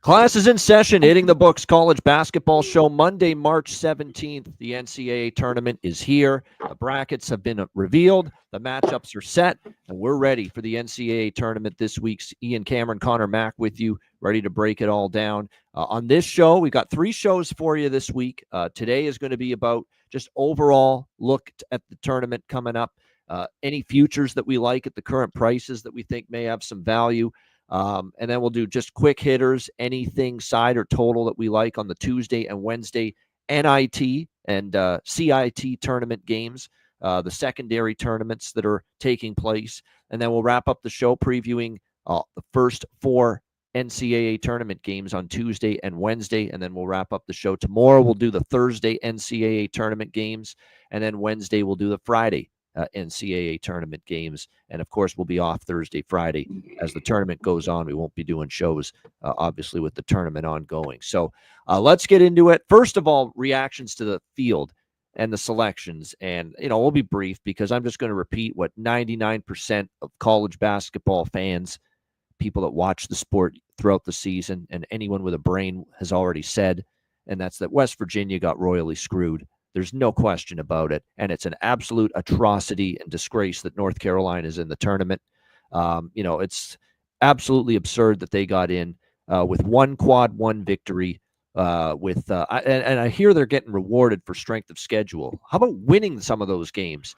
Class is in session, hitting the books. College basketball show Monday, March 17th. The NCAA tournament is here. The brackets have been revealed. The matchups are set, and we're ready for the NCAA tournament this week's Ian Cameron, Connor Mack with you, ready to break it all down. On this show, we've got 3 shows for you this week. Today is going to be about just overall look at the tournament coming up, any futures that we like at the current prices that we think may have some value. And then we'll do just quick hitters, anything side or total that we like on the Tuesday and Wednesday NIT and CIT tournament games, the secondary tournaments that are taking place. And then we'll wrap up the show previewing the first 4 NCAA tournament games on Tuesday and Wednesday. And then we'll wrap up the show tomorrow. We'll do the Thursday NCAA tournament games. And then Wednesday, we'll do the Friday NCAA tournament games. And of course, we'll be off Thursday, Friday as the tournament goes on. We won't be doing shows, obviously, with the tournament ongoing. So let's get into it. First of all, reactions to the field and the selections. And, we'll be brief because I'm just going to repeat what 99% of college basketball fans, people that watch the sport throughout the season, and anyone with a brain has already said, and that's that West Virginia got royally screwed. There's no question about it, and it's an absolute atrocity and disgrace that North Carolina is in the tournament. It's absolutely absurd that they got in with one quad one victory. And I hear they're getting rewarded for strength of schedule. How about winning some of those games?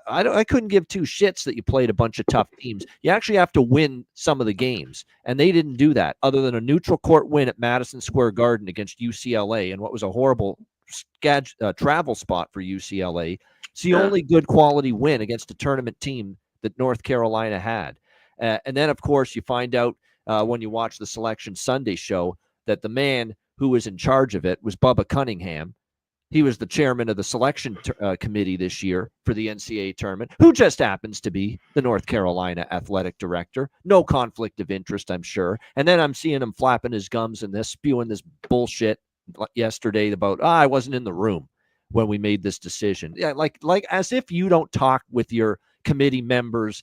I couldn't give 2 shits that you played a bunch of tough teams. You actually have to win some of the games, and they didn't do that other than a neutral court win at Madison Square Garden against UCLA, and what was a horrible travel spot for UCLA. It's the only good quality win against a tournament team that North Carolina had. And then, of course, you find out when you watch the Selection Sunday show that the man who was in charge of it was Bubba Cunningham. He was the chairman of the selection committee this year for the NCAA tournament, who just happens to be the North Carolina athletic director. No conflict of interest, I'm sure. And then I'm seeing him flapping his gums and spewing this bullshit yesterday about, I wasn't in the room when we made this decision. Yeah, like as if you don't talk with your committee members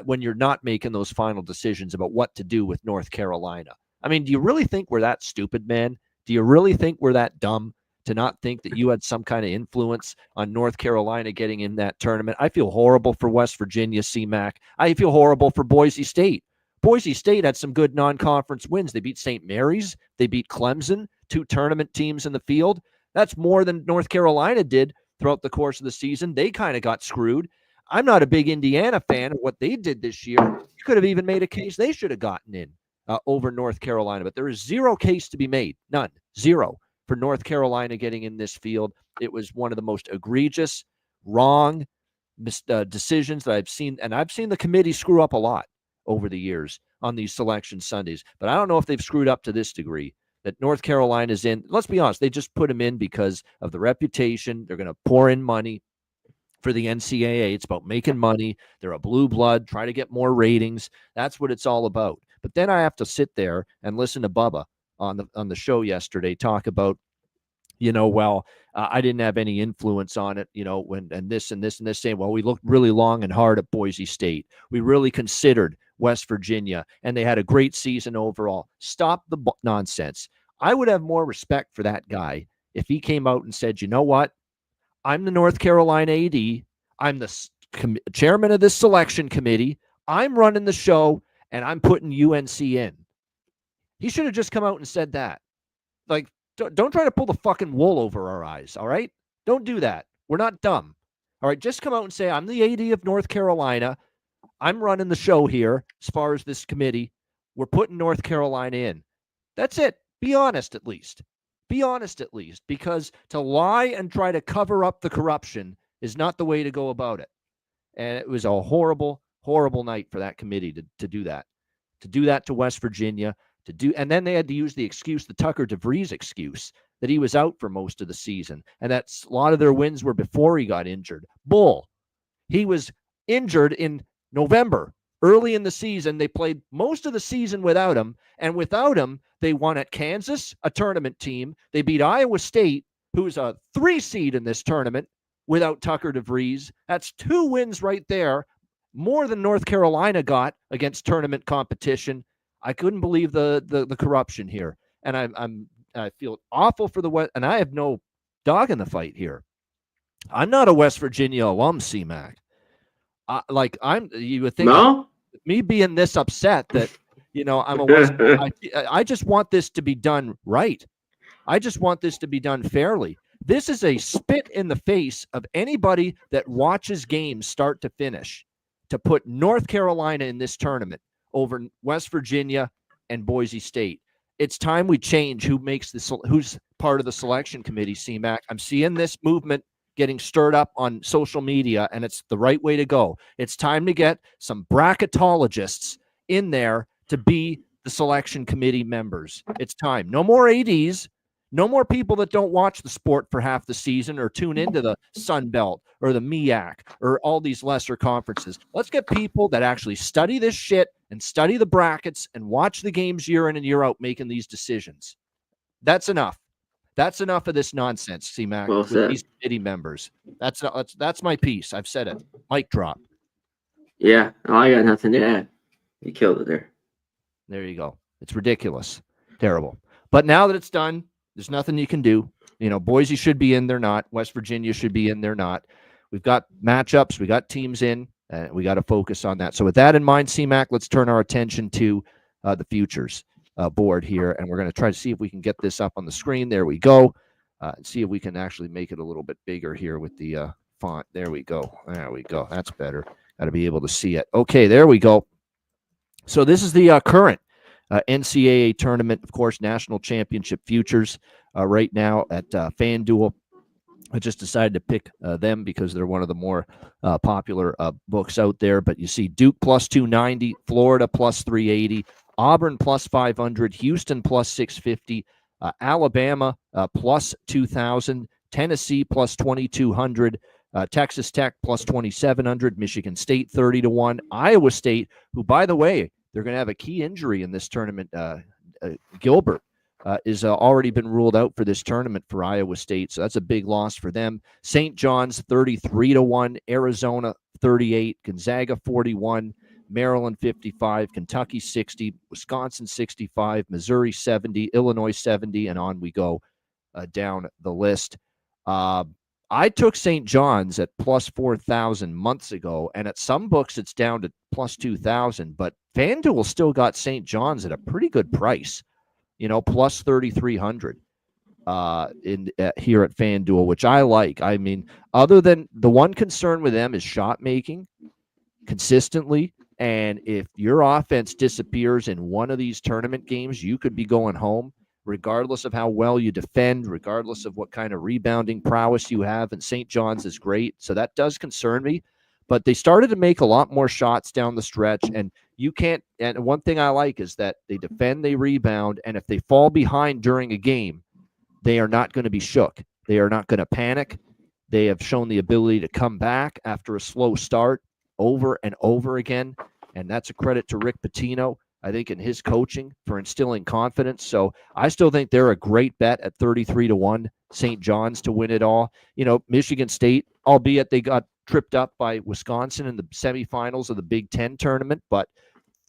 when you're not making those final decisions about what to do with North Carolina. I mean, do you really think we're that stupid, man? Do you really think we're that dumb to not think that you had some kind of influence on North Carolina getting in that tournament? I feel horrible for West Virginia, CMAC. I feel horrible for Boise State. Boise State had some good non-conference wins. They beat St. Mary's. They beat Clemson, 2 tournament teams in the field. That's more than North Carolina did throughout the course of the season. They kind of got screwed. I'm not a big Indiana fan of what they did this year. You could have even made a case they should have gotten in over North Carolina, but there is zero case to be made. None. Zero. For North Carolina getting in this field. It was one of the most egregious, wrong decisions that I've seen. And I've seen the committee screw up a lot over the years on these selection Sundays. But I don't know if they've screwed up to this degree that North Carolina's in. Let's be honest, they just put them in because of the reputation. They're going to pour in money for the NCAA. It's about making money. They're a blue blood, try to get more ratings. That's what it's all about. But then I have to sit there and listen to Bubba on the show yesterday talk about, I didn't have any influence on it, and this, saying, well, we looked really long and hard at Boise State. We really considered West Virginia, and they had a great season overall. Stop the nonsense. I would have more respect for that guy if he came out and said, you know what? I'm the North Carolina AD. I'm the chairman of this selection committee. I'm running the show, and I'm putting UNC in. He should have just come out and said that. Like, don't try to pull the fucking wool over our eyes, all right? Don't do that. We're not dumb. All right, just come out and say, I'm the AD of North Carolina. I'm running the show here as far as this committee. We're putting North Carolina in. That's it. Be honest at least. Be honest at least, because to lie and try to cover up the corruption is not the way to go about it. And it was a horrible, horrible night for that committee to do that. To do that to West Virginia. And then they had to use the excuse, the Tucker DeVries excuse, that he was out for most of the season. And that's a lot of their wins were before he got injured. Bull. He was injured in November. Early in the season, they played most of the season without him. And without him, they won at Kansas, a tournament team. They beat Iowa State, who's a 3 seed in this tournament, without Tucker DeVries. That's 2 wins right there, more than North Carolina got against tournament competition. I couldn't believe the corruption here. and I feel awful for the West, and I have no dog in the fight here. I'm not a West Virginia alum, CMAC. You would think No? me being this upset that, I'm a West. I just want this to be done right. I just want this to be done fairly. This is a spit in the face of anybody that watches games start to finish to put North Carolina in this tournament over West Virginia and Boise State. It's time we change who's part of the selection committee, CMAC. I'm seeing this movement getting stirred up on social media, and it's the right way to go. It's time to get some bracketologists in there to be the selection committee members. It's time. No more ADs. No more people that don't watch the sport for half the season or tune into the Sun Belt or the MEAC or all these lesser conferences. Let's get people that actually study this shit and study the brackets and watch the games year in and year out making these decisions. That's enough. That's enough of this nonsense, CMAC, Well with said. these committee members. That's my piece. I've said it. Mic drop. Yeah, I got nothing to add. You killed it there. There you go. It's ridiculous. Terrible. But now that it's done, there's nothing you can do. Boise should be in, they're not. West Virginia should be in, they're not. We've got matchups, we got teams in, and we got to focus on that. So with that in mind, CMAC, let's turn our attention to the futures board here, and we're going to try to see if we can get this up on the screen. There we go. And see if we can actually make it a little bit bigger here with the font. There we go. There we go. That's better. Got to be able to see it. Okay, there we go. So this is the current NCAA tournament, of course, national championship futures right now at FanDuel. I just decided to pick them because they're one of the more popular books out there. But you see Duke plus 290, Florida plus 380, Auburn plus 500, Houston plus 650, Alabama plus 2,000, Tennessee plus 2,200, Texas Tech plus 2,700, Michigan State 30-1, Iowa State, who, by the way, they're going to have a key injury in this tournament. Gilbert is already been ruled out for this tournament for Iowa State, so that's a big loss for them. St. John's 33-1, Arizona 38, Gonzaga 41, Maryland 55, Kentucky 60, Wisconsin 65, Missouri 70, Illinois 70, and on we go down the list. I took St. John's at plus 4,000 months ago, and at some books it's down to plus 2,000, but FanDuel still got St. John's at a pretty good price, plus 3,300 here at FanDuel, which I like. I mean, other than the one concern with them is shot making consistently, and if your offense disappears in one of these tournament games, you could be going home. Regardless of how well you defend, regardless of what kind of rebounding prowess you have, and St. John's is great. So that does concern me. But they started to make a lot more shots down the stretch, and you can't. And one thing I like is that they defend, they rebound, and if they fall behind during a game, they are not going to be shook. They are not going to panic. They have shown the ability to come back after a slow start over and over again, and that's a credit to Rick Pitino, I think, in his coaching for instilling confidence. So I still think they're a great bet at 33-1, St. John's to win it all. Michigan State, albeit they got tripped up by Wisconsin in the semifinals of the Big Ten tournament, but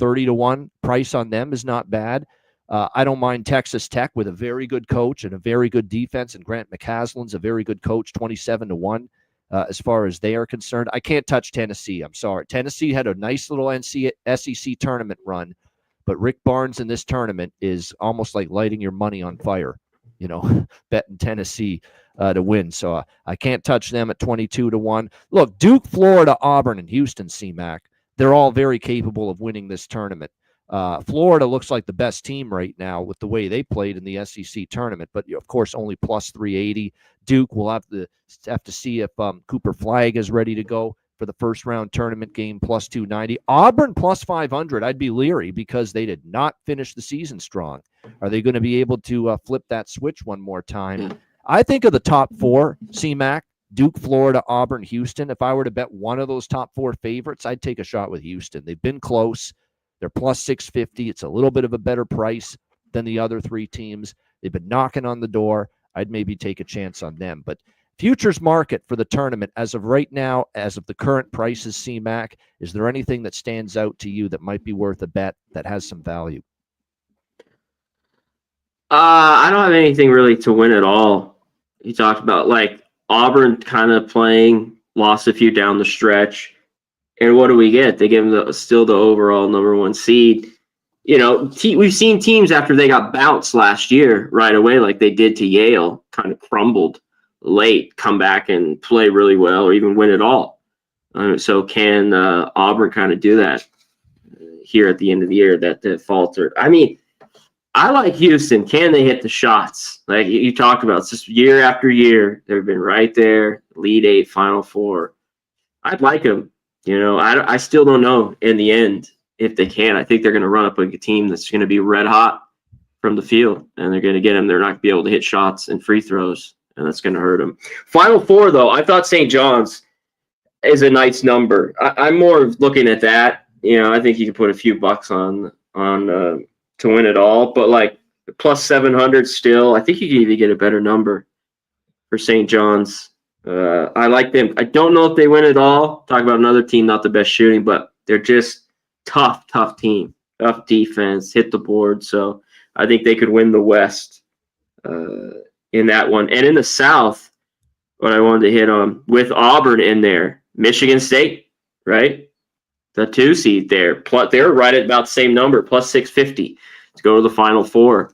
30-1 price on them is not bad. I don't mind Texas Tech with a very good coach and a very good defense, and Grant McCaslin's a very good coach, 27-1 as far as they are concerned. I can't touch Tennessee. I'm sorry. Tennessee had a nice little SEC tournament run, but Rick Barnes in this tournament is almost like lighting your money on fire, betting Tennessee to win. So I can't touch them at 22-1. Look, Duke, Florida, Auburn, and Houston, CMAC, they're all very capable of winning this tournament. Florida looks like the best team right now with the way they played in the SEC tournament, but of course only plus 380. Duke will have to see if Cooper Flagg is ready to go for the first round tournament game, plus 290. Auburn plus 500. I'd be leery because they did not finish the season strong. Are they going to be able to flip that switch one more time? I think of the top four, CMAC, Duke, Florida, Auburn, Houston. If I were to bet one of those top four favorites, I'd take a shot with Houston. They've been close. They're plus 650. It's a little bit of a better price than the other three teams. They've been knocking on the door. I'd maybe take a chance on them. But futures market for the tournament, as of right now, as of the current prices, CMAC, is there anything that stands out to you that might be worth a bet that has some value? I don't have anything really to win at all. He talked about like Auburn kind of playing, lost a few down the stretch. And what do we get? They give them still the overall number one seed. You know, we've seen teams after they got bounced last year right away, like they did to Yale, kind of crumbled late, come back and play really well or even win it all. So can Auburn kind of do that here at the end of the year that faltered? I mean, I like Houston. Can they hit the shots? Like you talked about, it's just year after year, they've been right there, Elite Eight, Final Four. I'd like them. You know, I still don't know in the end if they can. I think they're going to run up like a team that's going to be red hot from the field, and they're going to get them. They're not going to be able to hit shots and free throws, and that's going to hurt them. Final Four, though, I thought St. John's is a nice number. I'm more looking at that. You know, I think you can put a few bucks on to win it all, but like plus 700 still, I think you can even get a better number for St. John's. I like them. I don't know if they win it all. Talk about another team, not the best shooting, but they're just tough team, tough defense, hit the board. So I think they could win the West in that one. And in the South, what I wanted to hit on with Auburn in there, Michigan State, right? The 2 seed there. Plus, they're right at about the same number, plus 650 to go to the Final Four.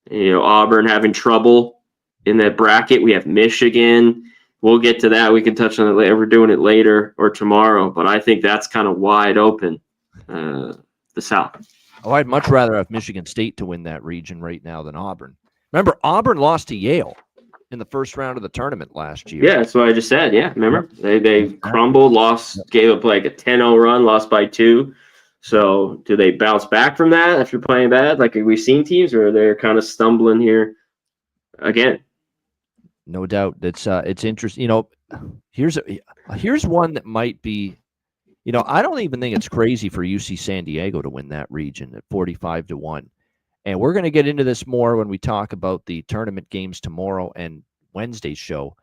You know, Auburn having trouble in that bracket. We have Michigan. We'll get to that. We can touch on it later. We're doing it later or tomorrow, but I think that's kind of wide open, the South. Oh, I'd much rather have Michigan State to win that region right now than Auburn. Remember, Auburn lost to Yale in the first round of the tournament last year. Yeah, that's what I just said. Yeah, remember? They crumbled, lost, gave up like a 10-0 run, lost by 2. So do they bounce back from that after playing bad? Like we've seen teams, or they're kind of stumbling here again? No doubt. It's interesting. You know, here's one that might be, you know, I don't even think it's crazy for UC San Diego to win that region at 45-1. And we're going to get into this more when we talk about the tournament games tomorrow and Wednesday's show.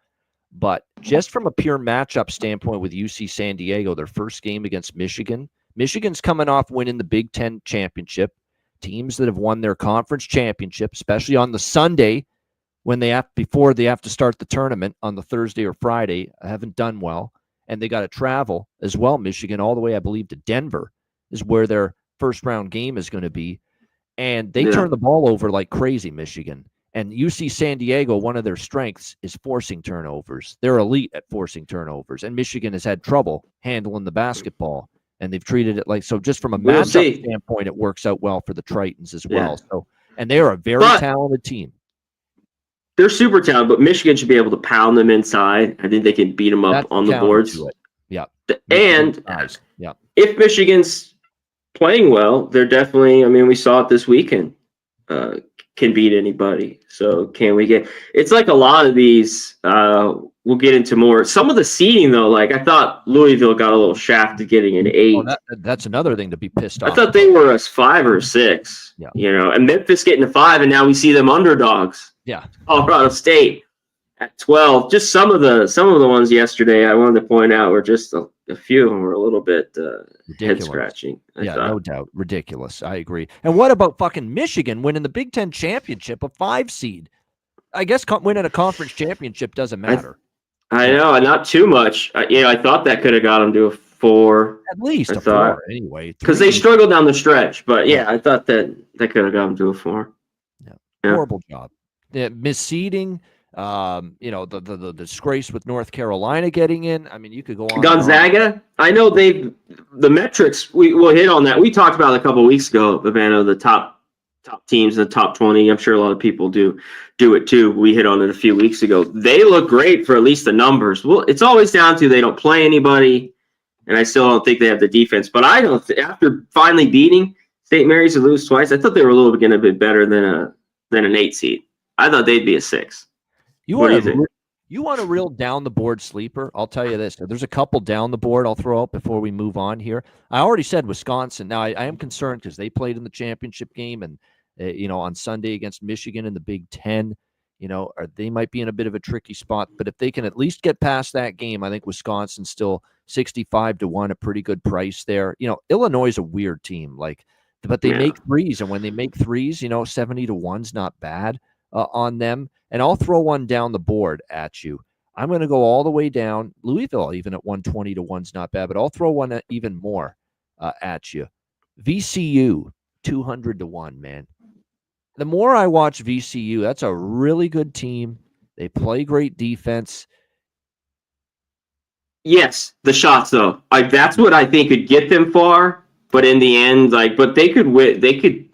But just from a pure matchup standpoint with UC San Diego, their first game against Michigan, Michigan's coming off winning the Big Ten championship. Teams that have won their conference championship, especially on the Sunday, when before they have to start the tournament on the Thursday or Friday, haven't done well. And they got to travel as well, Michigan, all the way, I believe, to Denver is where their first round game is going to be. And they turn the ball over like crazy, Michigan. And UC San Diego, one of their strengths is forcing turnovers. They're elite at forcing turnovers. And Michigan has had trouble handling the basketball. And they've treated it like, so just from a matchup standpoint, it works out well for the Tritons as well. So, and they are a very talented team. They're super talented, but Michigan should be able to pound them inside. I think they can beat them up on the boards. Yeah. And if Michigan's playing well, they're definitely, I mean, we saw it this weekend, can beat anybody. So can we get, it's like a lot of these, we'll get into more. Some of the seeding, though, like I thought Louisville got a little shafted getting an 8. Oh, that's another thing to be pissed off. I thought they were a 5 or 6, you know, and Memphis getting a 5, and now we see them underdogs. Yeah. Colorado State at 12. Just some of the ones yesterday I wanted to point out were just a few of them were a little bit head scratching. Yeah, no doubt. Ridiculous. I agree. And what about fucking Michigan winning the Big Ten championship, a 5 seed? I guess winning a conference championship doesn't matter. I know, not too much. I thought that could have got them to a 4. At least a 4 anyway. Because they struggled down the stretch. But yeah, I thought that could have got them to a 4. Yeah. Horrible job. Misseeding, you know, the disgrace with North Carolina getting in. I mean, you could go on. Gonzaga, I know the metrics, we'll hit on that. We talked about it a couple of weeks ago, Bavano, the top teams in the top 20. I'm sure a lot of people do it too. We hit on it a few weeks ago. They look great for at least the numbers. Well, it's always down to they don't play anybody, and I still don't think they have the defense. But I don't. After finally beating St. Mary's to lose twice, I thought they were a little bit better than an 8 seed. I thought they'd be a 6. You want a real down the board sleeper? I'll tell you this. There's a couple down the board I'll throw out before we move on here. I already said Wisconsin. Now I am concerned because they played in the championship game and you know, on Sunday against Michigan in the Big Ten. You know, they might be in a bit of a tricky spot, but if they can at least get past that game, I think Wisconsin's still 65-1, a pretty good price there. You know, Illinois is a weird team. Like but they make threes, and when they make threes, 70-1's not bad on them. And I'll throw one down the board at you. I'm going to go all the way down. Louisville, even at 120-1's not bad, but I'll throw one even more at you. VCU, 200-1, man. The more I watch VCU, that's a really good team. They play great defense. Yes, the shots though. That's what I think could get them far. But in the end, but they could win. They could,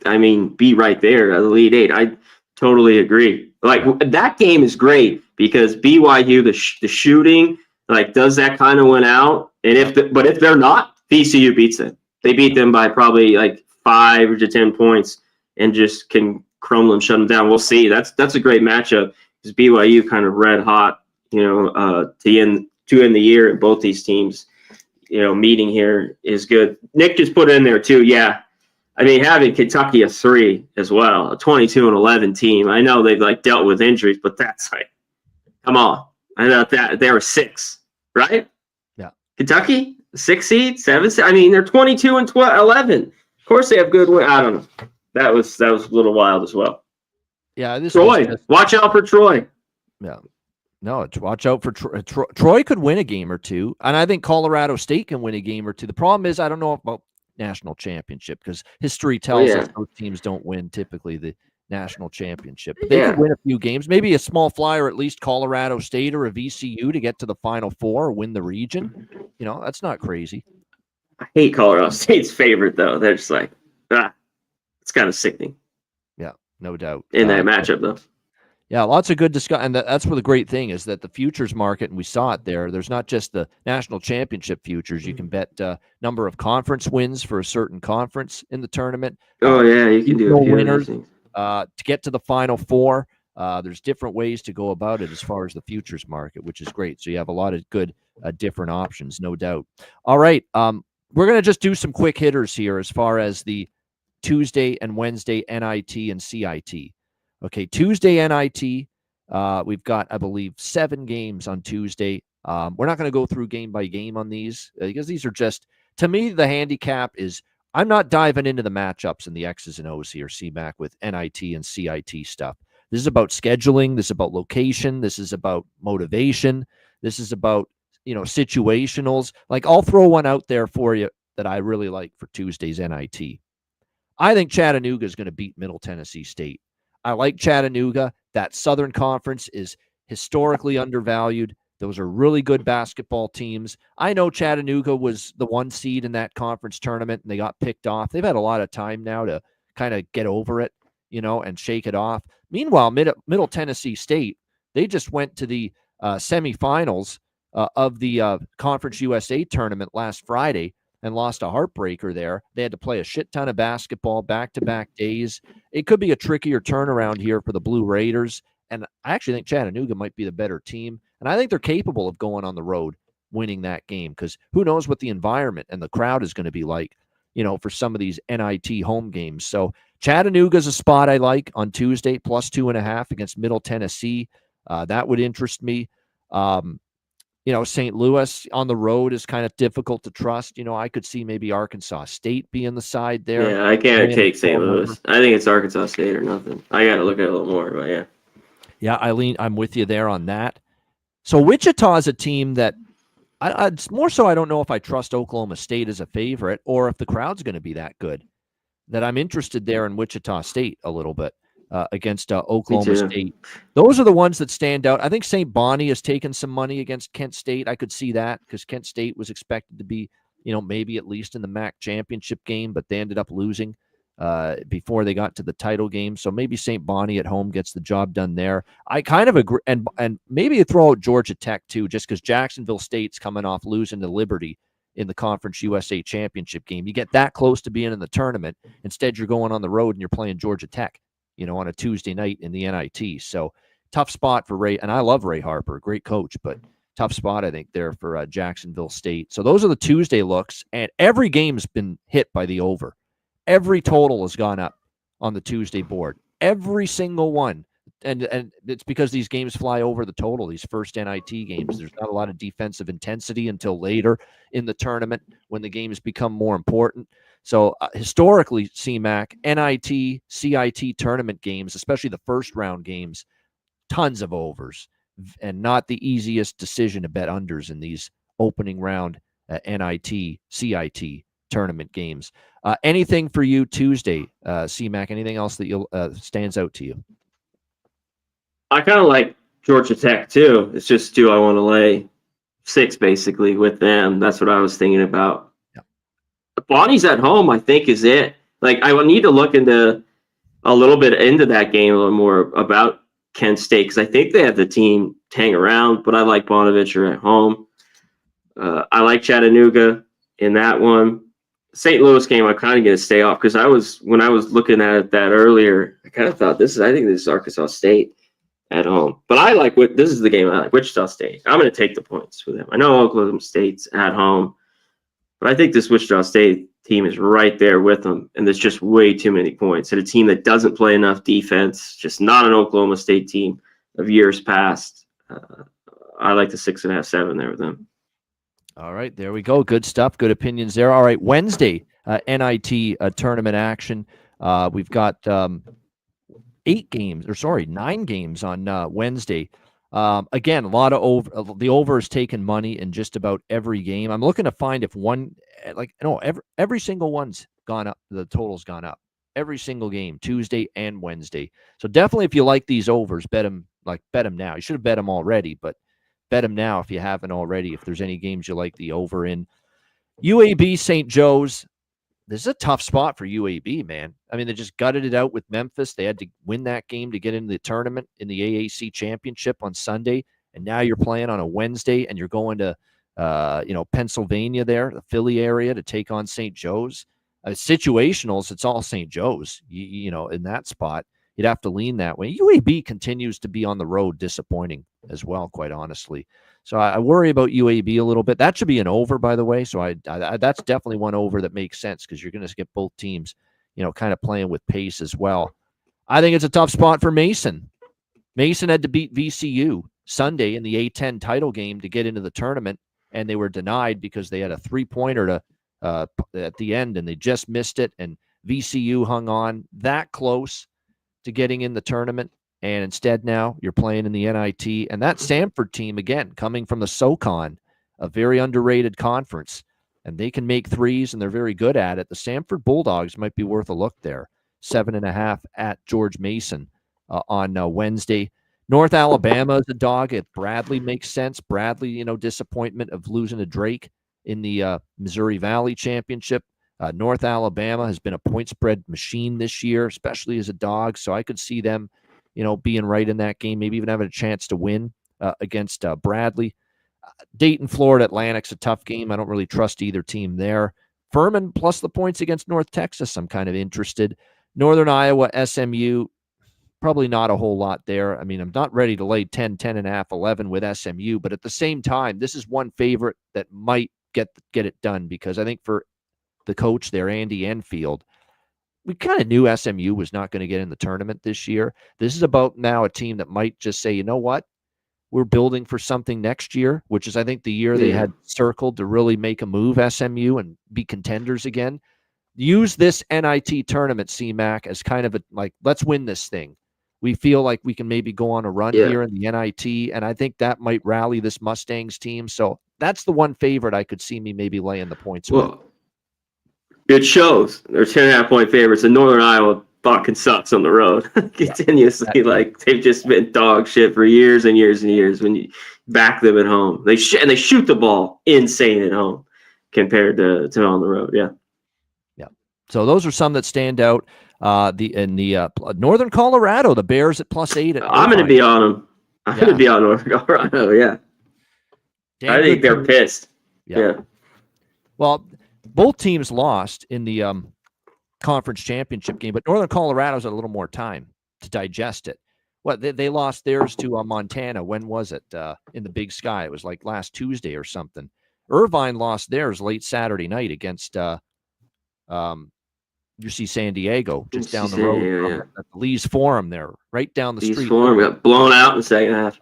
be right there at the Elite Eight. I totally agree. That game is great because BYU, the shooting, does that kind of win out. And if they're not, VCU beats them. They beat them by probably 5 to 10 points and just can crumble them, shut them down. We'll see. That's a great matchup because BYU kind of red hot, to end the year. And both these teams, meeting here is good. Nick just put it in there too. Yeah. Having Kentucky a 3 as well, a 22-11 team. I know they've dealt with injuries, but that's come on. I thought that they were 6, right? Yeah. Kentucky, 6 seed, 7 seed. They're 22-11. Of course they have good win. I don't know. That was a little wild as well. Yeah. Troy, watch out for Troy. Yeah. No, watch out for Troy. Troy could win a game or two, and I think Colorado State can win a game or two. The problem is I don't know about national championship because history tells us those teams don't win typically the national championship. But they could win a few games, maybe a small flyer, at least Colorado State or a VCU to get to the Final Four or win the region. That's not crazy. I hate Colorado State's favorite though. They're just it's kind of sickening. Yeah, no doubt. In that matchup though. Yeah, lots of good discussion. And that's where the great thing is that the futures market, and we saw it there's not just the national championship futures. You can bet number of conference wins for a certain conference in the tournament. Oh, yeah, you can do a few winners to get to the Final Four. There's different ways to go about it as far as the futures market, which is great. So you have a lot of good different options, no doubt. All right, we're going to just do some quick hitters here as far as the Tuesday and Wednesday NIT and CIT. Okay, Tuesday NIT, we've got, I believe, 7 games on Tuesday. We're not going to go through game by game on these because these are just, to me, the handicap is I'm not diving into the matchups and the X's and O's here, CMAC, with NIT and CIT stuff. This is about scheduling. This is about location. This is about motivation. This is about, situationals. I'll throw one out there for you that I really like for Tuesday's NIT. I think Chattanooga is going to beat Middle Tennessee State. I like Chattanooga. That Southern Conference is historically undervalued. Those are really good basketball teams. I know Chattanooga was the 1 seed in that conference tournament, and they got picked off. They've had a lot of time now to kind of get over it, and shake it off. Meanwhile, Middle Tennessee State, they just went to the semifinals of the Conference USA tournament last Friday and lost a heartbreaker there. They had to play a shit ton of basketball back-to-back days. It could be a trickier turnaround here for the Blue Raiders, and I actually think Chattanooga might be the better team, and I think they're capable of going on the road, winning that game, because who knows what the environment and the crowd is going to be like, for some of these NIT home games. So Chattanooga's a spot I like on Tuesday, plus 2.5 against Middle Tennessee. That would interest me. St. Louis on the road is kind of difficult to trust. I could see maybe Arkansas State being the side there. Yeah, I can't take St. Louis. I think it's Arkansas State or nothing. I got to look at it a little more, but yeah. Yeah, Eileen, I'm with you there on that. So Wichita is a team that it's more so I don't know if I trust Oklahoma State as a favorite or if the crowd's going to be that good, that I'm interested there in Wichita State a little bit. Against Oklahoma State. Those are the ones that stand out. I think St. Bonnie has taken some money against Kent State. I could see that because Kent State was expected to be, maybe at least in the MAC championship game, but they ended up losing before they got to the title game. So maybe St. Bonnie at home gets the job done there. I kind of agree. And maybe throw out Georgia Tech too, just because Jacksonville State's coming off losing to Liberty in the Conference USA championship game. You get that close to being in the tournament. Instead, you're going on the road and you're playing Georgia Tech, on a Tuesday night in the NIT. So tough spot for Ray. And I love Ray Harper, great coach, but tough spot, I think, there for Jacksonville State. So those are the Tuesday looks. And every game's been hit by the over. Every total has gone up on the Tuesday board. Every single one. and it's because these games fly over the total, these first NIT games. There's not a lot of defensive intensity until later in the tournament when the games become more important. So historically, CMAC, NIT, CIT tournament games, especially the first round games, tons of overs, and not the easiest decision to bet unders in these opening round NIT, CIT tournament games. Anything for you Tuesday, CMAC? Anything else that stands out to you? I kind of like Georgia Tech too. It's just, do I want to lay 6 basically with them? That's what I was thinking about. Yeah. Bonnie's at home, I think, is it. Like, I will need to look into a little bit into that game, a little more about Kent State, because I think they have the team to hang around, but I like Bonaventure at home. I like Chattanooga in that one. St. Louis game, I'm kind of going to stay off, because when I was looking at that earlier, I kind of thought I think this is Arkansas State at home. But I like this is the game I like, Wichita State. I'm going to take the points with them. I know Oklahoma State's at home, but I think this Wichita State team is right there with them, and there's just way too many points. And a team that doesn't play enough defense, just not an Oklahoma State team of years past. I like the 6.5, 7 there with them. All right, there we go. Good stuff. Good opinions there. All right, Wednesday, NIT tournament action. We've got 9 games on Wednesday. Again, a lot of over. The over has taken money in just about every game. I'm looking to find if every single one's gone up. The total's gone up every single game, Tuesday and Wednesday. So definitely, if you like these overs, bet them now. You should have bet them already, but bet them now if you haven't already. If there's any games you like the over in, UAB St. Joe's. This is a tough spot for UAB, man. I mean, they just gutted it out with Memphis. They had to win that game to get into the tournament in the AAC championship on Sunday. And now you're playing on a Wednesday, and you're going to, Pennsylvania there, the Philly area, to take on St. Joe's. Situationals, it's all St. Joe's, in that spot. You'd have to lean that way. UAB continues to be on the road disappointing as well, quite honestly. So I worry about UAB a little bit. That should be an over, by the way. So I that's definitely one over that makes sense, because you're going to get both teams, kind of playing with pace as well. I think it's a tough spot for Mason. Mason had to beat VCU Sunday in the A10 title game to get into the tournament, and they were denied because they had a 3-pointer at the end, and they just missed it. And VCU hung on that close to getting in the tournament. And instead now you're playing in the NIT. And that Samford team, again, coming from the SoCon, a very underrated conference, and they can make threes, and they're very good at it. The Samford Bulldogs might be worth a look there. 7.5 at George Mason on Wednesday. North Alabama is a dog. If Bradley makes sense. Bradley, disappointment of losing to Drake in the Missouri Valley Championship. North Alabama has been a point spread machine this year, especially as a dog. So I could see them, being right in that game, maybe even having a chance to win against Bradley. Dayton, Florida Atlantic's a tough game. I don't really trust either team there. Furman plus the points against North Texas, I'm kind of interested. Northern Iowa, SMU, probably not a whole lot there. I mean, I'm not ready to lay 10, 10.5, 11 with SMU, but at the same time, this is one favorite that might get it done, because I think for the coach there, Andy Enfield, we kind of knew SMU was not going to get in the tournament this year. This is about now a team that might just say, you know what, we're building for something next year, which is, I think, the year they had circled to really make a move, SMU, and be contenders again. Use this NIT tournament, CMAC, as kind of let's win this thing. We feel like we can maybe go on a run here in the NIT, and I think that might rally this Mustangs team. So that's the one favorite I could see me maybe laying the points with. It shows. They're 10.5-point favorites, and Northern Iowa fucking sucks on the road. Continuously, they've just been dog shit for years and years and years when you back them at home. They shoot the ball insane at home compared to on the road. Yeah. So those are some that stand out. Northern Colorado, the Bears at +8. I'm going to be on them. I'm going to be on Northern Colorado. Yeah. I think they're pissed. Yeah. Well, both teams lost in the conference championship game, but Northern Colorado's had a little more time to digest it. They lost theirs to Montana. When was it? In the Big Sky. It was like last Tuesday or something. Irvine lost theirs late Saturday night against You see San Diego just down the San road Diego, from yeah. at the Lee's Forum there, right down the These street. form got blown out in the second half.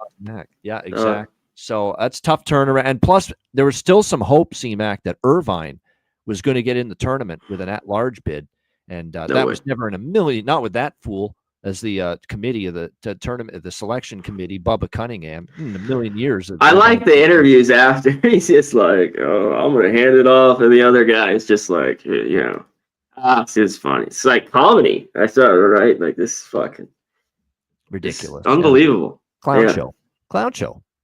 Yeah, exactly. So that's tough turnaround. And plus, there was still some hope, CMAC, that Irvine was going to get in the tournament with an at-large bid, and that was never in a million. Not with that fool as the committee of the tournament, the selection committee, Bubba Cunningham, in a million years. I like the interviews after. He's just like, "Oh, I'm gonna hand it off," and the other guy is just like, it's just funny. It's like comedy. I saw it, right? Like, this is fucking ridiculous, unbelievable. Clown show.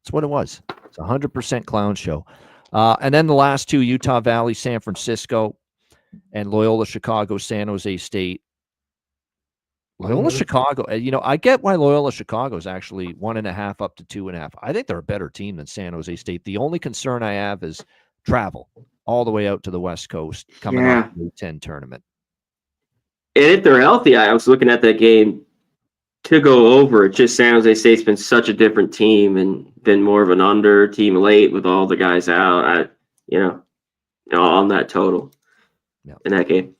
That's what it was. It's 100% clown show. And then the last two, Utah Valley, San Francisco, and Loyola Chicago, San Jose State. Loyola Chicago, I get why Loyola Chicago is actually 1.5 up to 2.5. I think they're a better team than San Jose State. The only concern I have is travel all the way out to the West Coast coming off the A-10 tournament. And if they're healthy, I was looking at that game to go over. It's just San Jose State's been such a different team and been more of an under team late with all the guys out. On that total in that game.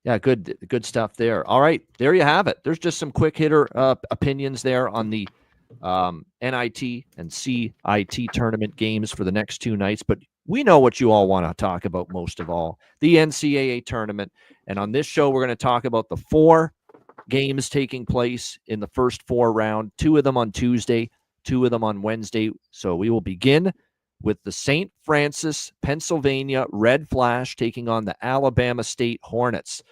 Yeah, good stuff there. All right, there you have it. There's just some quick hitter opinions there on the NIT and CIT tournament games for the next 2 nights. But we know what you all want to talk about most of all, the NCAA tournament. And on this show, we're going to talk about the 4 games taking place in the first 4 round, 2 of them on Tuesday, 2 of them on Wednesday. So we will begin with the St. Francis, Pennsylvania Red Flash taking on the Alabama State Hornets.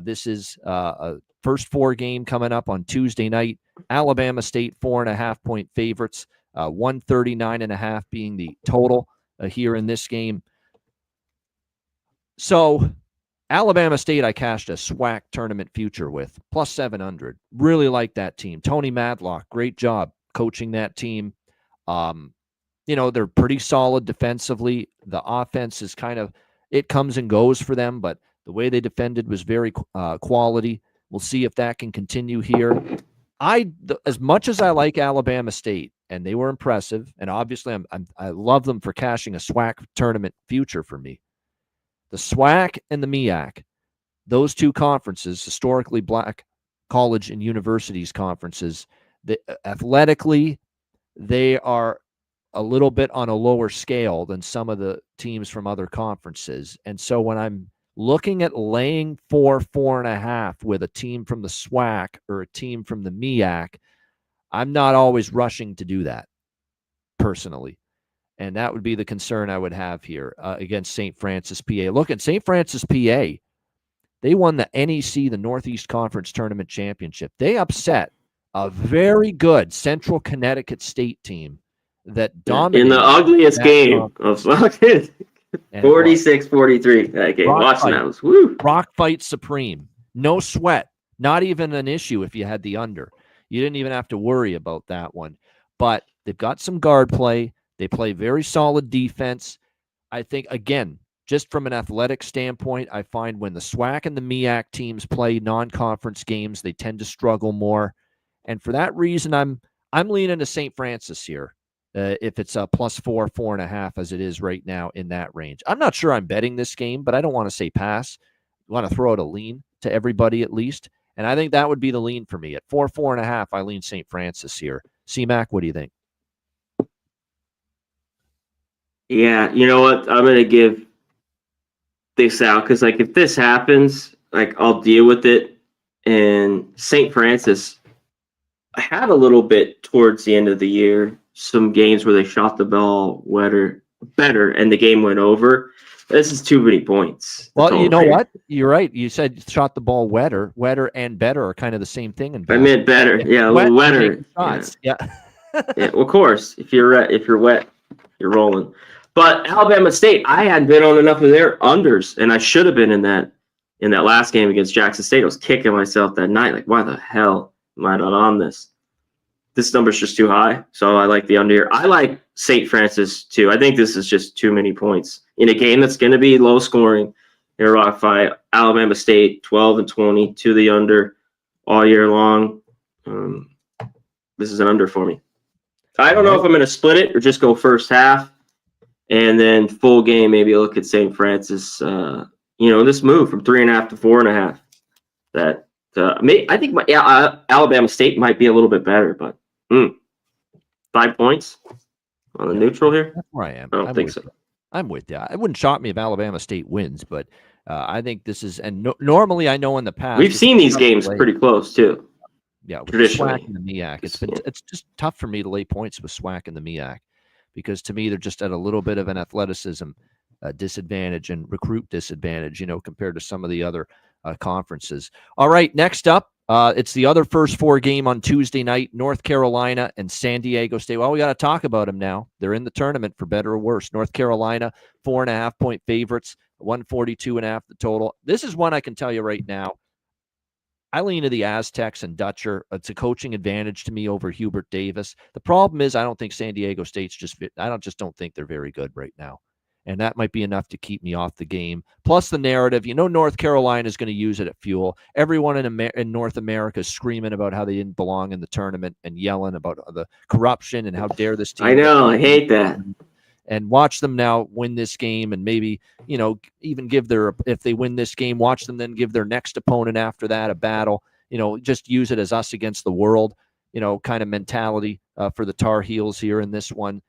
This is a first 4 game coming up on Tuesday night. Alabama State 4.5-point favorites, 139.5 being the total here in this game. So Alabama State, I cashed a SWAC tournament future with, plus 700. Really like that team. Tony Madlock, great job coaching that team. They're pretty solid defensively. The offense is it comes and goes for them, but the way they defended was very quality. We'll see if that can continue here. As much as I like Alabama State, and they were impressive, and obviously I love them for cashing a SWAC tournament future for me. The SWAC and the MEAC, those 2 conferences, historically black college and universities conferences, athletically, they are a little bit on a lower scale than some of the teams from other conferences. And so when I'm looking at laying 4.5 with a team from the SWAC or a team from the MEAC, I'm not always rushing to do that personally. And that would be the concern I would have here against St. Francis, PA. Look at St. Francis, PA. They won the NEC, the Northeast Conference Tournament Championship. They upset a very good Central Connecticut State team that dominated in the ugliest game of fucking 46-43. That game. Watching that was woo. Rock fight supreme. No sweat. Not even an issue if you had the under. You didn't even have to worry about that one. But they've got some guard play. They play very solid defense. I think, again, just from an athletic standpoint, I find when the SWAC and the MEAC teams play non-conference games, they tend to struggle more. And for that reason, I'm leaning to St. Francis here. If it's a +4, 4.5 as it is right now in that range. I'm not sure I'm betting this game, but I don't want to say pass. I want to throw out a lean to everybody at least. And I think that would be the lean for me. At 4, 4.5, I lean St. Francis here. C-Mac, what do you think? Yeah, you know what? I'm going to give this out because, if this happens, I'll deal with it. And St. Francis, I had a little bit towards the end of the year, some games where they shot the ball better, and the game went over. This is too many points. Well, you know what? You're right. You said shot the ball wetter. Wetter and better are kind of the same thing. I meant better. Yeah, a little wetter. Shots. Yeah. Yeah. Well, of course, if you're wet, you're rolling. But Alabama State, I hadn't been on enough of their unders, and I should have been in that last game against Jackson State. I was kicking myself that night. Why the hell am I not on this? This number's just too high, so I like the under here. I like St. Francis, too. I think this is just too many points. In a game that's going to be low scoring, in a rock fight, Alabama State, 12-20 to the under all year long. This is an under for me. I don't know if I'm going to split it or just go first half, and then full game, maybe look at St. Francis, this move from 3.5 to 4.5. That I think Alabama State might be a little bit better, but 5 points on the neutral here. That's where I am. I don't think so. I'm with you. It wouldn't shock me if Alabama State wins, but I think this is, and normally I know in the past we've seen these games pretty close too. Yeah, with traditionally. SWAC and the MEAC, it's just tough for me to lay points with SWAC and the MEAC because to me they're just at a little bit of an athleticism disadvantage and recruit disadvantage, compared to some of the other conferences. All right, next up, it's the other first 4 game on Tuesday night, North Carolina and San Diego State. Well, we got to talk about them now. They're in the tournament for better or worse. North Carolina, 4.5-point favorites, 142.5 the total. This is one I can tell you right now. I lean to the Aztecs and Dutcher. It's a coaching advantage to me over Hubert Davis. The problem is I don't think San Diego State's I don't think they're very good right now. And that might be enough to keep me off the game. Plus the narrative, North Carolina is going to use it at fuel. Everyone in North America is screaming about how they didn't belong in the tournament and yelling about the corruption and how dare this team. I know, I hate that. And watch them now win this game and maybe, even if they win this game, watch them then give their next opponent after that a battle, just use it as us against the world, kind of mentality for the Tar Heels here in this one.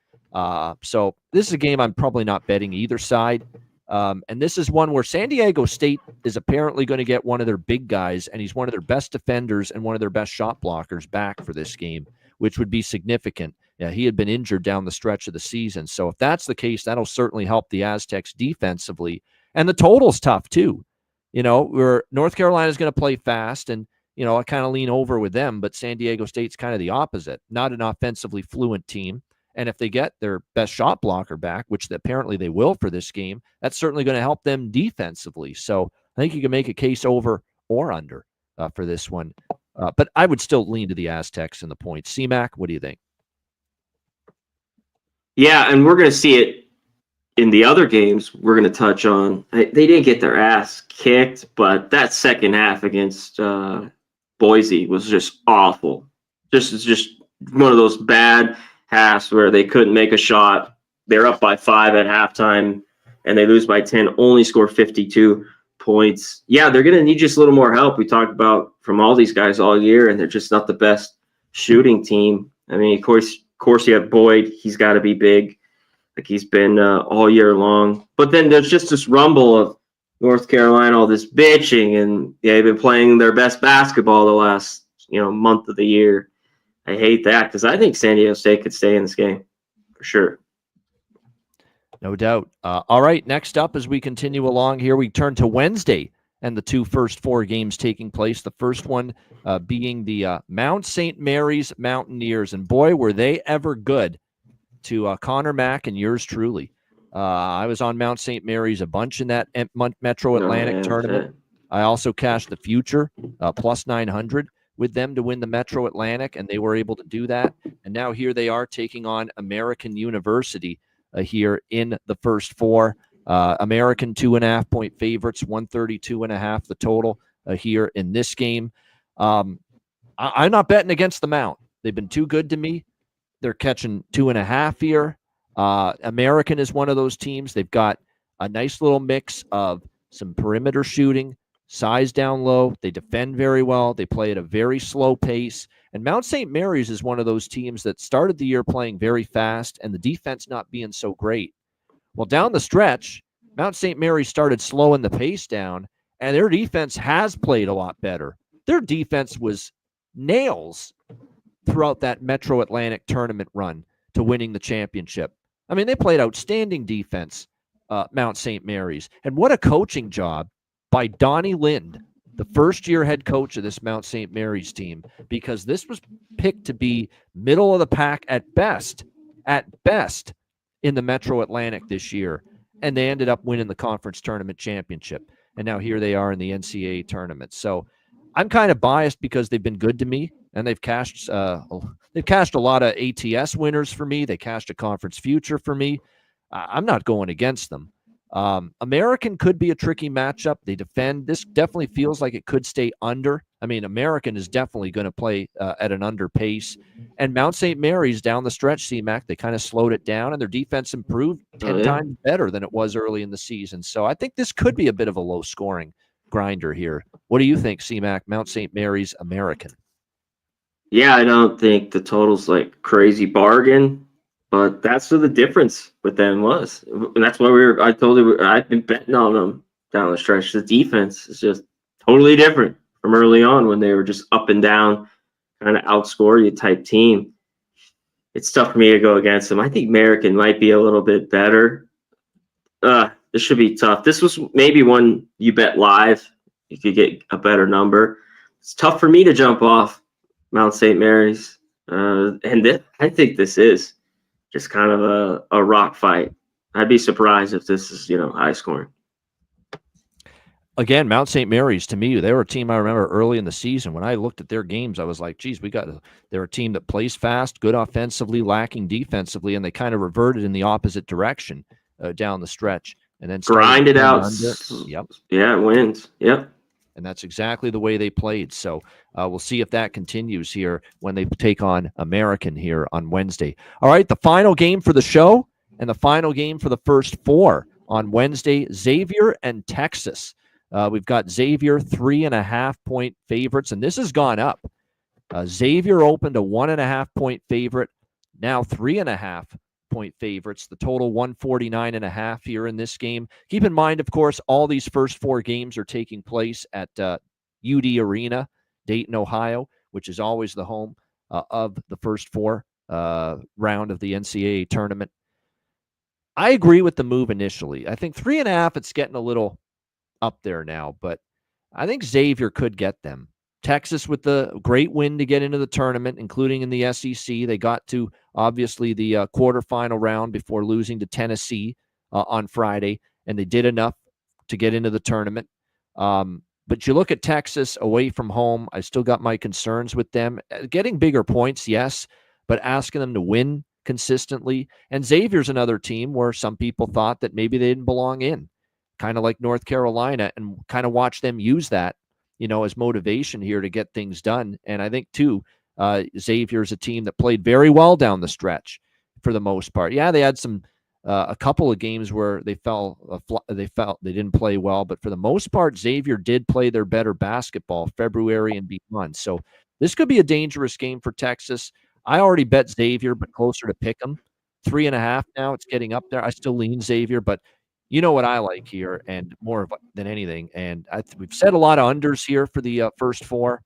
So this is a game I'm probably not betting either side. And this is one where San Diego State is apparently going to get one of their big guys, and he's one of their best defenders and one of their best shot blockers back for this game, which would be significant. Yeah, he had been injured down the stretch of the season. So if that's the case, that'll certainly help the Aztecs defensively. And the total's tough too. Where North Carolina is going to play fast, and I kind of lean over with them, but San Diego State's kind of the opposite. Not an offensively fluent team. And if they get their best shot blocker back, which apparently they will for this game, that's certainly going to help them defensively. So I think you can make a case over or under for this one. But I would still lean to the Aztecs in the points. C-Mac, what do you think? Yeah, and we're going to see it in the other games we're going to touch on. They didn't get their ass kicked, but that second half against Boise was just awful. Just one of those bad halves where they couldn't make a shot. They're up by 5 at halftime, and they lose by 10, only score 52 points. Yeah, they're going to need just a little more help. We talked about from all these guys all year, and they're just not the best shooting team. I mean, of course, you have Boyd. He's got to be big, like he's been all year long. But then there's just this rumble of North Carolina, all this bitching, and they've been playing their best basketball the last month of the year. I hate that because I think San Diego State could stay in this game for sure. No doubt. All right, next up as we continue along here, we turn to Wednesday and the first 4 games taking place. The first one being the Mount St. Mary's Mountaineers. And boy, were they ever good to Connor Mack and yours truly. I was on Mount St. Mary's a bunch in that Metro Atlantic tournament. I also cashed the future plus 900 with them to win the Metro Atlantic, and they were able to do that. And now here they are taking on American University here in the first 4. American 2.5-point favorites, 132.5 the total here in this game. I'm not betting against the Mount. They've been too good to me. They're catching 2.5 here. American is one of those teams. They've got a nice little mix of some perimeter shooting, size down low. They defend very well. They play at a very slow pace. And Mount St. Mary's is one of those teams that started the year playing very fast and the defense not being so great. Well, down the stretch, Mount St. Mary's started slowing the pace down, and their defense has played a lot better. Their defense was nails throughout that Metro Atlantic tournament run to winning the championship. I mean, they played outstanding defense, Mount St. Mary's. And what a coaching job by Donnie Lind, the first-year head coach of this Mount St. Mary's team, because this was picked to be middle of the pack at best in the Metro Atlantic this year. And they ended up winning the conference tournament championship. And now here they are in the NCAA tournament. So I'm kind of biased because they've been good to me, and they've cashed a lot of ATS winners for me. They cashed a conference future for me. I'm not going against them. American could be a tricky matchup. They defend. This definitely feels like it could stay under. I mean, American is definitely going to play at an under pace. And Mount St. Mary's down the stretch, CMAC, they kind of slowed it down, and their defense improved 10 times better than it was early in the season. So I think this could be a bit of a low-scoring grinder here. What do you think, CMAC, Mount St. Mary's, American? Yeah, I don't think the total's like crazy bargain, but that's what the difference with them was. And that's why I told you, I've been betting on them down the stretch. The defense is just totally different from early on when they were just up and down, kind of outscore you type team. It's tough for me to go against them. I think American might be a little bit better. This should be tough. This was maybe one you bet live. You could get a better number. It's tough for me to jump off Mount St. Mary's. I think this is just kind of a rock fight. I'd be surprised if this is, high scoring. Again, Mount St. Mary's, to me, they were a team I remember early in the season. When I looked at their games, I was like, geez, they're a team that plays fast, good offensively, lacking defensively, and they kind of reverted in the opposite direction down the stretch. And then grind it out. Yep. Yeah, it wins. Yep. And that's exactly the way they played. So we'll see if that continues here when they take on American here on Wednesday. All right, the final game for the show and the final game for the first four on Wednesday, Xavier and Texas. We've got Xavier 3.5-point favorites, and this has gone up. Xavier opened a 1.5-point favorite, now 3.5-point favorites. The total 149.5 here in this game. Keep in mind, of course, all these first four games are taking place at UD Arena, Dayton, Ohio, which is always the home of the first four round of the NCAA tournament. I agree with the move initially. I think 3.5, it's getting a little up there now, but I think Xavier could get them. Texas with the great win to get into the tournament, including in the SEC. They got to, obviously, the quarterfinal round before losing to Tennessee on Friday, and they did enough to get into the tournament. But you look at Texas away from home, I still got my concerns with them. Getting bigger points, yes, but asking them to win consistently. And Xavier's another team where some people thought that maybe they didn't belong in, kind of like North Carolina, and kind of watch them use that, as motivation here to get things done. And I think, too, Xavier's a team that played very well down the stretch for the most part. Yeah, they had a couple of games where they didn't play well, but for the most part, Xavier did play their better basketball February and beyond. So this could be a dangerous game for Texas. I already bet Xavier, but closer to pick them. 3.5 now. It's getting up there. I still lean Xavier, but you know what I like here, and more than anything. And we've said a lot of unders here for the first four.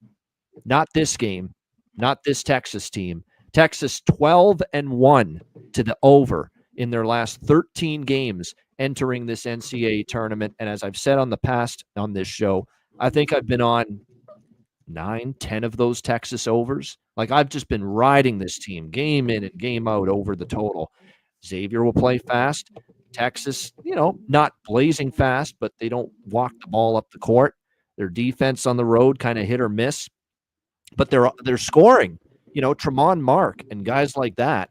Not this game, not this Texas team. Texas 12-1 to the over in their last 13 games entering this NCAA tournament. And as I've said on the past on this show, I think I've been on 9-10 of those Texas overs. Like, I've just been riding this team game in and game out over the total. Xavier will play fast. Texas, not blazing fast, but they don't walk the ball up the court. Their defense on the road kind of hit or miss, but they're scoring. Tremont Mark and guys like that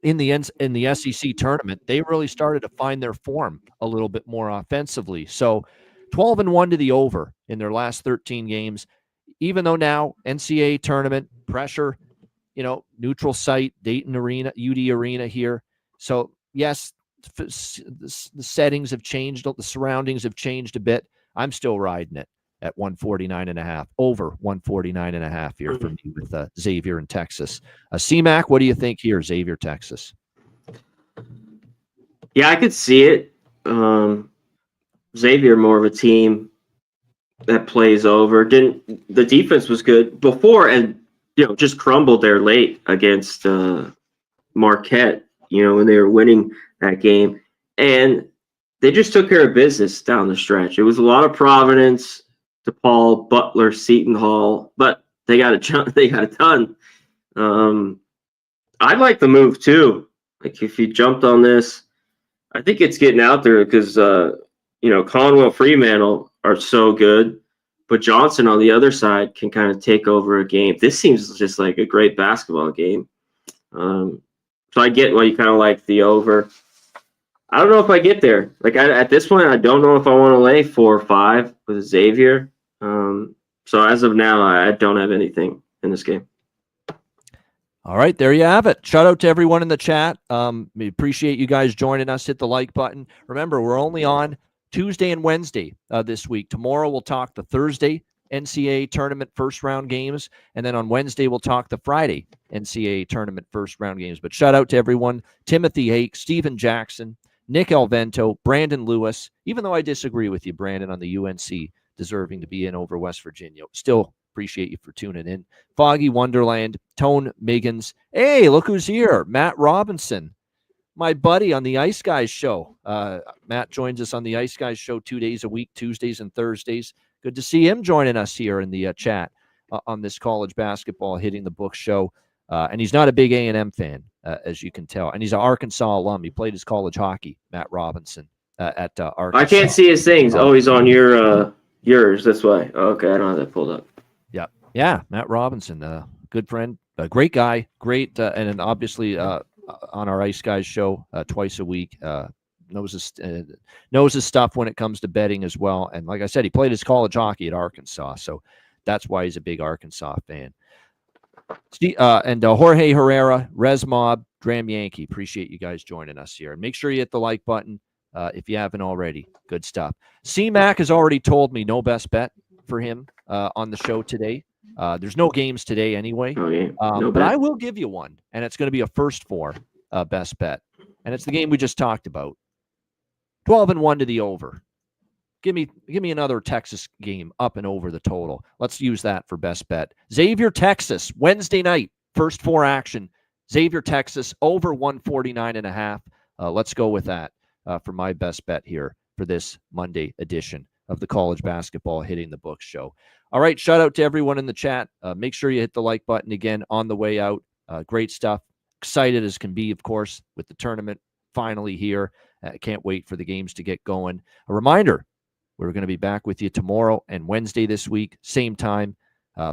in the SEC tournament, they really started to find their form a little bit more offensively. So 12-1 to the over in their last 13 games, even though now NCAA tournament pressure, neutral site, Dayton Arena, UD Arena here. So yes, the settings have changed, the surroundings have changed a bit. I'm still riding it at 149.5, over 149.5 here for me with Xavier and Texas. CMAC, what do you think here, Xavier, Texas? Yeah, I could see it. Xavier more of a team that plays over. The defense was good before, and just crumbled there late against Marquette. When they were winning that game, and they just took care of business down the stretch. It was a lot of Providence, DePaul, Butler, Seton Hall, but they got a ton. I like the move too. Like, if you jumped on this, I think it's getting out there because Conwell, Fremantle are so good, but Johnson on the other side can kind of take over a game. This seems just like a great basketball game. So I get why you kind of like the over. I don't know if I get there. Like at this point, I don't know if I want to lay 4 or 5 with Xavier. So as of now, I don't have anything in this game. All right, there you have it. Shout out to everyone in the chat. We appreciate you guys joining us. Hit the like button. Remember, we're only on Tuesday and Wednesday this week. Tomorrow we'll talk the Thursday NCAA tournament first round games, and then on Wednesday we'll talk the Friday NCAA tournament first round games. But shout out to everyone: Timothy Hake, Steven Jackson, Nick Alvento, Brandon Lewis. Even though I disagree with you, Brandon, on the UNC deserving to be in over West Virginia, still appreciate you for tuning in. Foggy Wonderland, Tone Miggins. Hey, look who's here. Matt Robinson, my buddy on the Ice Guys show. Matt joins us on the Ice Guys show 2 days a week, Tuesdays and Thursdays. Good to see him joining us here in the chat on this college basketball Hitting the Book show. And he's not a big A&M fan, as you can tell. And he's an Arkansas alum. He played his college hockey, Matt Robinson, at Arkansas. I can't see his things. Oh, he's on yours. That's why. Okay, I don't have that pulled up. Yeah, Matt Robinson, good friend, a great guy, great, and then obviously on our Ice Guys show twice a week, knows his stuff when it comes to betting as well. And like I said, he played his college hockey at Arkansas, so that's why he's a big Arkansas fan. And Jorge Herrera, Res Mob, Dram Yankee, appreciate you guys joining us here. And make sure you hit the like button if you haven't already. Good stuff. C-Mac has already told me no best bet for him on the show today. There's no games today anyway, but I will give you one, and it's going to be a first for best bet, and it's the game we just talked about. 12-1 to the over. Give me another Texas game up and over the total. Let's use that for best bet. Xavier, Texas, Wednesday night, first 4 action. Xavier, Texas, over 149.5. Let's go with that for my best bet here for this Monday edition of the College Basketball Hitting the Books show. All right, shout out to everyone in the chat. Make sure you hit the like button again on the way out. Great stuff. Excited as can be, of course, with the tournament finally here. Can't wait for the games to get going. A reminder, we're going to be back with you tomorrow and Wednesday this week, same time,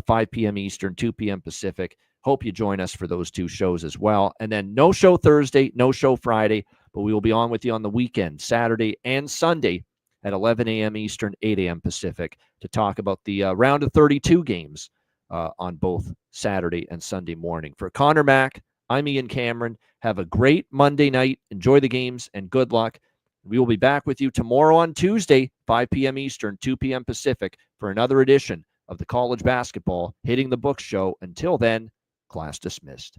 5 p.m. Eastern, 2 p.m. Pacific. Hope you join us for those 2 shows as well. And then no show Thursday, no show Friday, but we will be on with you on the weekend, Saturday and Sunday, at 11 a.m. Eastern, 8 a.m. Pacific, to talk about the round of 32 games on both Saturday and Sunday morning. For Connor Mack, I'm Ian Cameron. Have a great Monday night. Enjoy the games, and good luck. We will be back with you tomorrow on Tuesday, 5 p.m. Eastern, 2 p.m. Pacific, for another edition of the College Basketball Hitting the Books show. Until then, class dismissed.